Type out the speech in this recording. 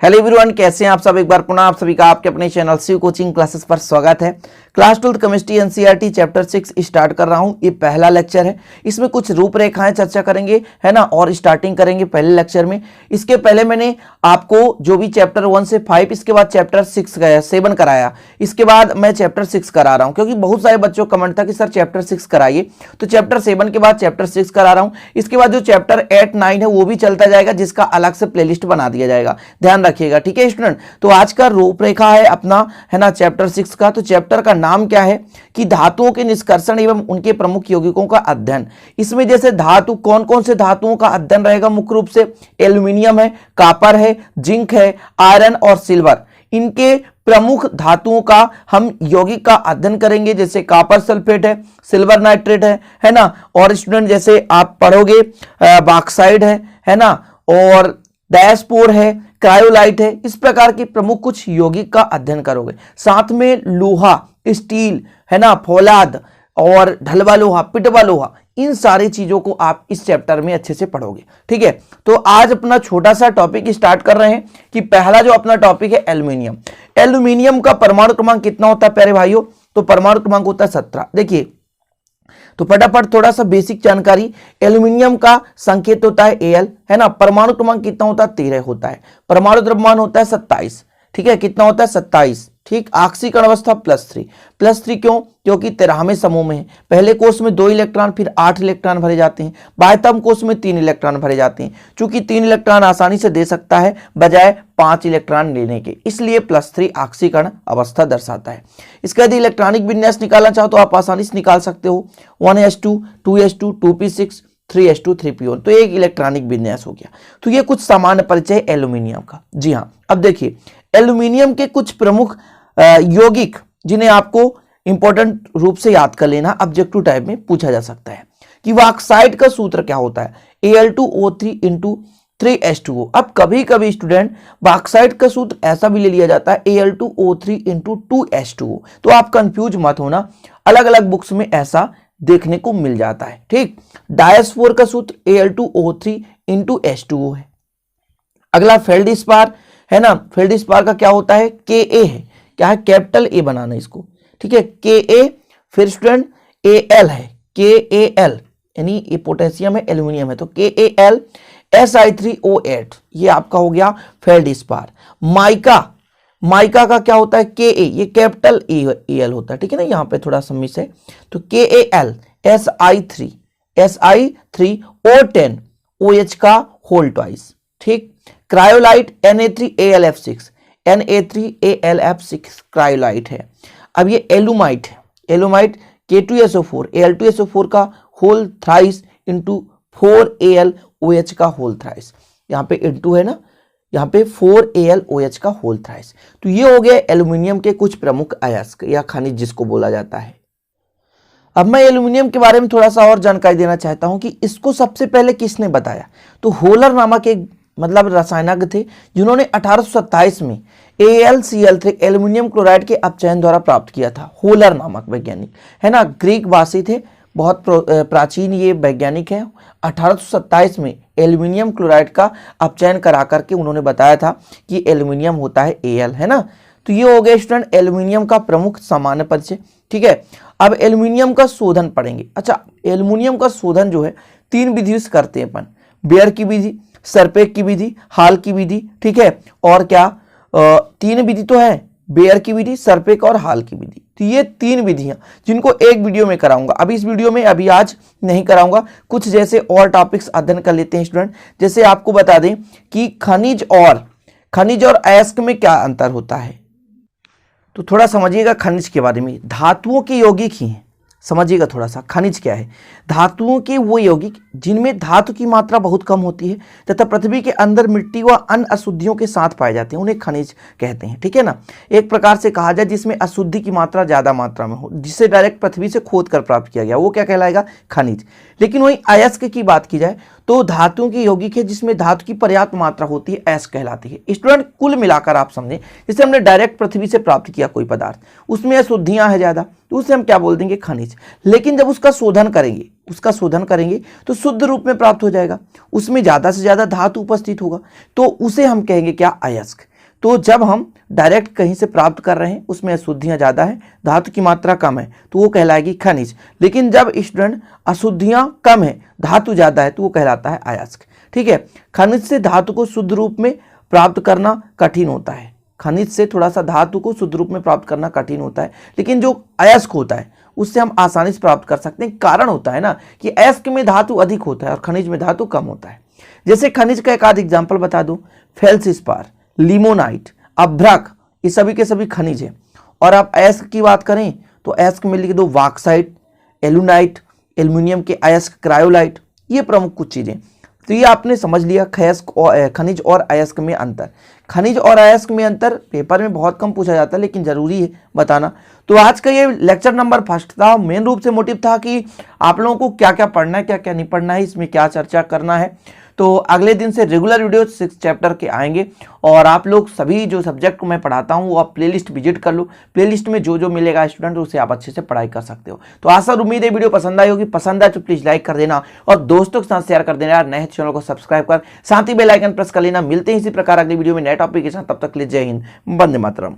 Hello everyone, कैसे हैं आप सब। एक बार पुनः आप सभी का आपके अपने चैनल शिव कोचिंग क्लासेस पर स्वागत है। Class 12 chemistry NCERT chapter 6 start कर रहा हूं। ये पहला लेक्चर है, इसमें कुछ रूपरेखाएं चर्चा करेंगे, है ना, और स्टार्टिंग करेंगे पहले लेक्चर में। इसके पहले मैंने आपको जो भी चैप्टर 1 से 5, इसके बाद चैप्टर 7 कराया, इसके बाद मैं चैप्टर 6 करा रहा हूं, क्योंकि बहुत सारे बच्चों का कमेंट था कि सर चैप्टर 6 कराइए, तो चैप्टर 7 के बाद चैप्टर 6 करा रहा हूं। इसके बाद जो चैप्टर 8, 9 है वो भी चलता जाएगा, जिसका अलग से प्लेलिस्ट बना दिया जाएगा, ध्यान रखिएगा, ठीक है स्टूडेंट। तो आज का रूपरेखा है अपना, है ना, चैप्टर 6 का। तो चैप्टर का नाम क्या है कि धातुओं के निष्कर्षण एवं उनके प्रमुख यौगिकों का अध्ययन। इसमें जैसे धातु, कौन कौन से धातुओं का अध्ययन रहेगा मुख्य रूप से, एल्यूमिनियम है, कॉपर है, जिंक है, आयरन और सिल्वर। इनके प्रमुख धातुओं का हम यौगिक का अध्ययन करेंगे, जैसे कॉपर सल्फेट है, सिल्वर नाइट्रेट है ना। और स्टूडेंट जैसे आप पढ़ोगे बॉक्साइड है ना, और डायस्पोर है, क्रायोलाइट है। इस प्रकार के प्रमुख कुछ यौगिक का अध्ययन करोगे। साथ में लोहा, स्टील, है ना, फौलाद और ढलवा लोहा, पिटवा लोहा, इन सारी चीजों को आप इस चैप्टर में अच्छे से पढ़ोगे, ठीक है। तो आज अपना छोटा सा टॉपिक स्टार्ट कर रहे हैं कि पहला जो अपना टॉपिक है एल्यूमिनियम। एल्यूमिनियम का परमाणु क्रमांक कितना होता है प्यारे भाइयों? तो परमाणु क्रमांक होता है 17। देखिए, तो फटाफट थोड़ा सा बेसिक जानकारी। एल्यूमिनियम का संकेत होता है Al, है ना। परमाणु क्रमांक कितना होता है? 13 होता है। परमाणु द्रव्यमान होता है 27, ठीक है। कितना होता है? 27, ठीक। ऑक्सीकरण अवस्था +3 क्यों? क्योंकि 13वें समूह में है। पहले कोष में 2 इलेक्ट्रॉन, फिर 8 इलेक्ट्रॉन भरे जाते हैं। बाह्यतम कोष में 3 इलेक्ट्रॉन भरे जाते हैं। चूंकि 3 इलेक्ट्रॉन आसानी से दे सकता है बजाय 5 इलेक्ट्रॉन लेने के, इसलिए +3 ऑक्सीकरण अवस्था दर्शाता है। इसका यदि इलेक्ट्रॉनिक विन्यास निकालना चाहो तो आप आसानी से निकाल सकते हो। 1s2, 2s2, 2p6, 3s2, 3p1। तो एक इलेक्ट्रॉनिक विन्यास हो गया। तो ये कुछ सामान्य परिचय एल्यूमिनियम का। जी हाँ, अब देखिए एल्यूमिनियम के कुछ प्रमुख यौगिक जिन्हें आपको इंपॉर्टेंट रूप से याद कर लेना, ऑब्जेक्टिव टाइप में पूछा जा सकता है कि ऑक्साइड का सूत्र क्या होता है? Al2O3 3H2O। अब कभी कभी स्टूडेंट ऑक्साइड का सूत्र ऐसा भी ले लिया जाता है Al2O3 2H2O। तो आप कंफ्यूज मत होना, अलग अलग बुक्स में ऐसा देखने को मिल जाता है, ठीक। डायस्फोर का सूत्र Al2O3 H2O है। अगला फेल्डस्पार है ना, फेल्डस्पार का क्या होता है? Ka है, क्या है? कैपिटल ए बनाना इसको, ठीक है, Ka। फिर स्टूडेंट Al है, KAl, यानी ये पोटेशियम है, एल्यूमिनियम है, तो KAl Si3O8, ये आपका हो गया फेल्डस्पार। माइका का क्या होता है? Ka, ये कैपिटल Al होता है, ठीक है ना। यहाँ पे थोड़ा सा मिस है, तो KAl Si3O10 OH का होल ट्वाइस, ठीक। क्रायोलाइट Na3AlF6 क्रायोलाइट है। अब ये एलुमाइट है, एलुमाइट K2SO4 Al2SO4 का होल थ्राइस इंटू 4AlOH का होल थ्राइस। यहाँ पे इंटू है ना, यहाँ पे 4AlOH का होल थ्राइस। तो ये हो गया एल्यूमिनियम के कुछ प्रमुख अयस्क या खनिज जिसको बोला जाता है। अब मैं एल्यूमिनियम के बारे में थोड़ा सा और जानकारी देना चाहता हूं कि इसको सबसे पहले किसने बताया। तो होलर नामक एक रसायनज्ञ थे, जिन्होंने 1827 में AlCl3 एल्यूमिनियम क्लोराइड के अपचयन द्वारा प्राप्त किया था। होलर नामक वैज्ञानिक, है ना, ग्रीक वासी थे, बहुत प्राचीन ये वैज्ञानिक है। 1827 में एल्यूमिनियम क्लोराइड का अपचयन करा करके उन्होंने बताया था कि एल्यूमिनियम होता है Al, है ना। तो ये हो गया स्टूडेंट एल्यूमिनियम का प्रमुख सामान्य परिचय, ठीक है। अब एल्यूमिनियम का शोधन पढ़ेंगे। अच्छा, एल्यूमिनियम का शोधन जो है 3 विधियों से करते हैं अपन, बेयर की विधि, सरपेक की विधि, हाल की विधि, ठीक है। और क्या 3 विधि तो है, बेयर की विधि, सरपेक और हाल की विधि। तो ये 3 विधियां जिनको एक वीडियो में कराऊंगा। अभी इस वीडियो में अभी आज नहीं कराऊंगा, कुछ जैसे और टॉपिक्स अध्ययन कर लेते हैं स्टूडेंट। जैसे आपको बता दें कि खनिज और अयस्क में क्या अंतर होता है, तो थोड़ा समझिएगा खनिज के बारे में। धातुओं के यौगिक ही हैं, समझिएगा थोड़ा सा। खनिज क्या है? धातुओं के वो यौगिक जिनमें धातु की मात्रा बहुत कम होती है तथा पृथ्वी के अंदर मिट्टी व अन्य अशुद्धियों के साथ पाए जाते हैं, उन्हें खनिज कहते हैं, ठीक है ना। एक प्रकार से कहा जाए जिसमें अशुद्धि की मात्रा ज्यादा मात्रा में हो, जिसे डायरेक्ट पृथ्वी से खोद कर प्राप्त किया गया, वो क्या कहलाएगा? खनिज। लेकिन वही अयस्क की बात की जाए तो धातुओं की यौगिक है जिसमें धातु की पर्याप्त मात्रा होती है, अयस्क कहलाती है। स्टूडेंट कुल मिलाकर आप समझें, जैसे हमने डायरेक्ट पृथ्वी से प्राप्त किया कोई पदार्थ, उसमें अशुद्धियां हैं ज्यादा, तो उसे हम क्या बोल देंगे? खनिज। लेकिन जब उसका शोधन करेंगे तो शुद्ध रूप में प्राप्त हो जाएगा, उसमें ज्यादा से ज्यादा धातु उपस्थित होगा, तो उसे हम कहेंगे क्या? अयस्क। तो जब हम डायरेक्ट कहीं से प्राप्त कर रहे हैं उसमें अशुद्धियां ज़्यादा है, धातु की मात्रा कम है, तो वो कहलाएगी खनिज। लेकिन जब स्टूडेंट अशुद्धियां कम है, धातु ज़्यादा है, तो वो कहलाता है अयस्क। ठीक है, खनिज से धातु को शुद्ध रूप में प्राप्त करना कठिन होता है, खनिज से थोड़ा सा धातु को शुद्ध रूप में प्राप्त करना कठिन होता है, लेकिन जो अयस्क होता है उससे हम आसानी से प्राप्त कर सकते हैं। कारण होता है ना कि अयस्क में धातु अधिक होता है और खनिज में धातु कम होता है। जैसे खनिज का एक आध एग्जाम्पल बता दूं, फेल्सिस्पार, लिमोनाइट, अभ्रक, ये सभी के सभी खनिज है। और आप अयस्क की बात करें तो अयस्क में लिख दो बॉक्साइट, एलुनाइट, एल्युमिनियम के अयस्क क्रायोलाइट, ये प्रमुख कुछ चीजें। तो ये आपने समझ लिया खनिज और अयस्क में अंतर। खनिज और अयस्क में अंतर पेपर में बहुत कम पूछा जाता है, लेकिन जरूरी है बताना। तो आज का ये लेक्चर नंबर फर्स्ट था। मेन रूप से मोटिव था कि आप लोगों को क्या क्या पढ़ना है, क्या क्या नहीं पढ़ना है, इसमें क्या चर्चा करना है। तो अगले दिन से रेगुलर वीडियो 6 चैप्टर के आएंगे और आप लोग सभी जो सब्जेक्ट को मैं पढ़ाता हूँ वो आप प्लेलिस्ट विजिट कर लो। प्लेलिस्ट में जो जो मिलेगा स्टूडेंट उसे आप अच्छे से पढ़ाई कर सकते हो। तो आशा और उम्मीद है वीडियो पसंद आई होगी। पसंद आए तो प्लीज लाइक कर देना और दोस्तों के साथ शेयर कर देना। नए चैनल को सब्सक्राइब कर साथ ही बेल आइकन प्रेस कर लेना। मिलते हैं इसी प्रकार अगली वीडियो में नए टॉपिक के साथ। तब तक के लिए जय हिंद, वंदे मातरम।